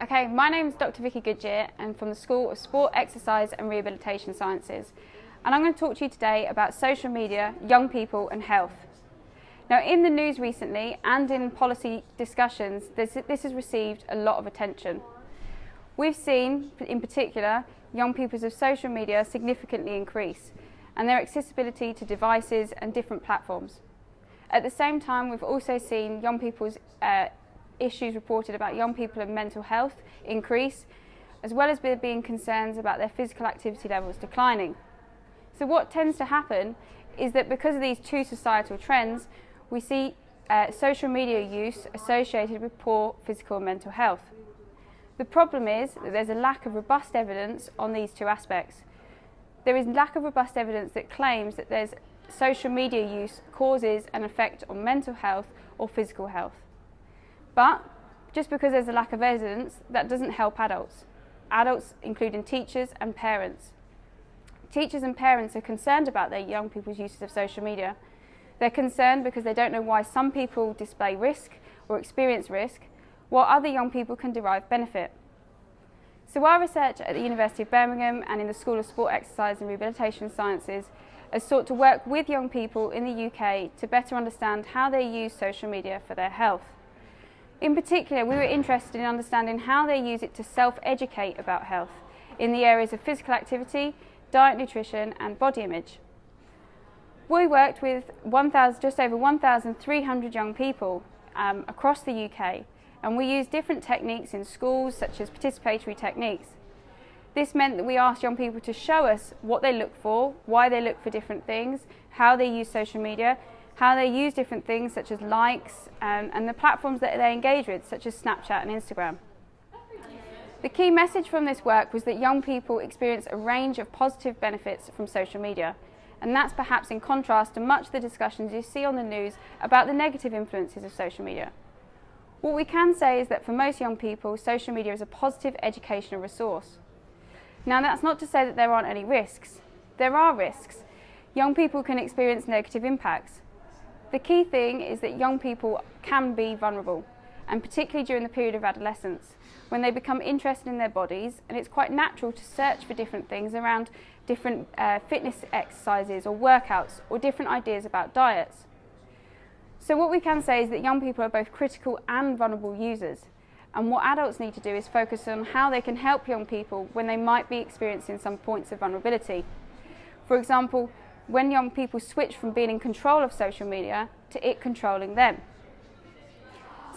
Okay, my name is Dr. Vicky Goodyear and from the School of Sport, Exercise and Rehabilitation Sciences. And I'm going to talk to you today about social media, young people and health. Now, in the news recently and in policy discussions, this has received a lot of attention. We've seen, in particular, young people's of social media significantly increase and their accessibility to devices and different platforms. At the same time, we've also seen young people's issues reported about young people and mental health increase, as well as there being concerns about their physical activity levels declining. So what tends to happen is that because of these two societal trends, we see social media use associated with poor physical and mental health. The problem is that there's a lack of robust evidence on these two aspects. There is lack of robust evidence that claims that there's social media use causes an effect on mental health or physical health. But just because there's a lack of evidence, that doesn't help adults. Adults, including teachers and parents. Teachers and parents are concerned about their young people's uses of social media. They're concerned because they don't know why some people display risk or experience risk, while other young people can derive benefit. So our research at the University of Birmingham and in the School of Sport, Exercise and Rehabilitation Sciences has sought to work with young people in the UK to better understand how they use social media for their health. In particular, we were interested in understanding how they use it to self-educate about health in the areas of physical activity, diet, nutrition and body image. We worked with just over 1,300 young people across the UK, and we used different techniques in schools such as participatory techniques. This meant that we asked young people to show us what they look for, why they look for different things, how they use social media, how they use different things such as likes and the platforms that they engage with, such as Snapchat and Instagram. The key message from this work was that young people experience a range of positive benefits from social media, and that's perhaps in contrast to much of the discussions you see on the news about the negative influences of social media. What we can say is that for most young people, social media is a positive educational resource. Now, that's not to say that there aren't any risks. There are risks. Young people can experience negative impacts. The key thing is that young people can be vulnerable, and particularly during the period of adolescence, when they become interested in their bodies, and it's quite natural to search for different things around different fitness exercises or workouts or different ideas about diets. So what we can say is that young people are both critical and vulnerable users, and what adults need to do is focus on how they can help young people when they might be experiencing some points of vulnerability. For example, when young people switch from being in control of social media to it controlling them.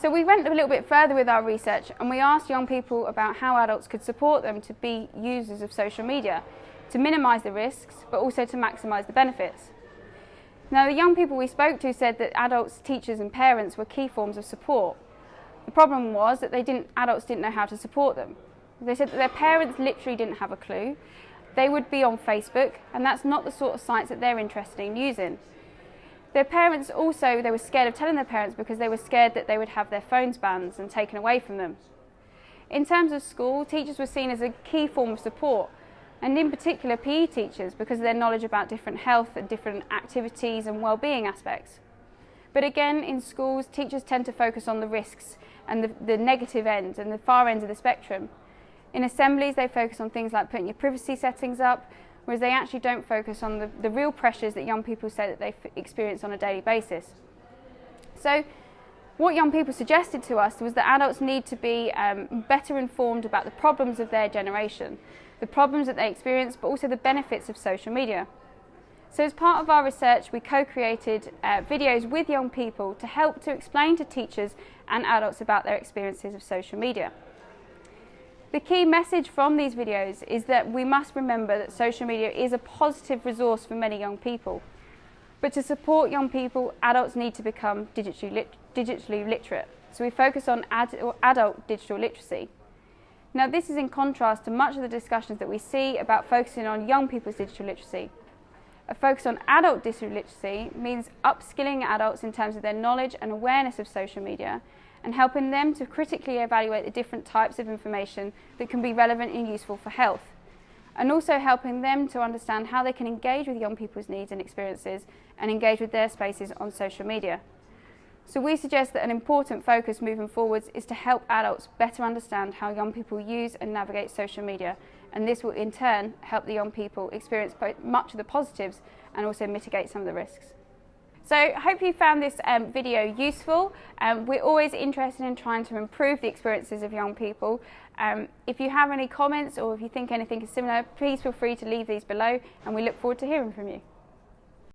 So we went a little bit further with our research and we asked young people about how adults could support them to be users of social media, to minimise the risks but also to maximise the benefits. Now, the young people we spoke to said that adults, teachers and parents were key forms of support. The problem was that adults didn't know how to support them. They said that their parents literally didn't have a clue. They would be on Facebook, and that's not the sort of sites that they're interested in using. Their parents also, they were scared of telling their parents because they were scared that they would have their phones banned and taken away from them. In terms of school, teachers were seen as a key form of support, and in particular PE teachers because of their knowledge about different health and different activities and well-being aspects. But again, in schools, teachers tend to focus on the risks and the negative end and the far end of the spectrum. In assemblies, they focus on things like putting your privacy settings up, whereas they actually don't focus on the real pressures that young people say that they experience on a daily basis. So what young people suggested to us was that adults need to be better informed about the problems of their generation, the problems that they experience, but also the benefits of social media. So as part of our research, we co-created videos with young people to help to explain to teachers and adults about their experiences of social media. The key message from these videos is that we must remember that social media is a positive resource for many young people. But to support young people, adults need to become digitally literate. So we focus on adult digital literacy. Now, this is in contrast to much of the discussions that we see about focusing on young people's digital literacy. A focus on adult digital literacy means upskilling adults in terms of their knowledge and awareness of social media, and helping them to critically evaluate the different types of information that can be relevant and useful for health, and also helping them to understand how they can engage with young people's needs and experiences and engage with their spaces on social media. So we suggest that an important focus moving forwards is to help adults better understand how young people use and navigate social media, and this will in turn help the young people experience both much of the positives and also mitigate some of the risks. So I hope you found this video useful. We're always interested in trying to improve the experiences of young people. If you have any comments or if you think anything is similar, please feel free to leave these below, and we look forward to hearing from you.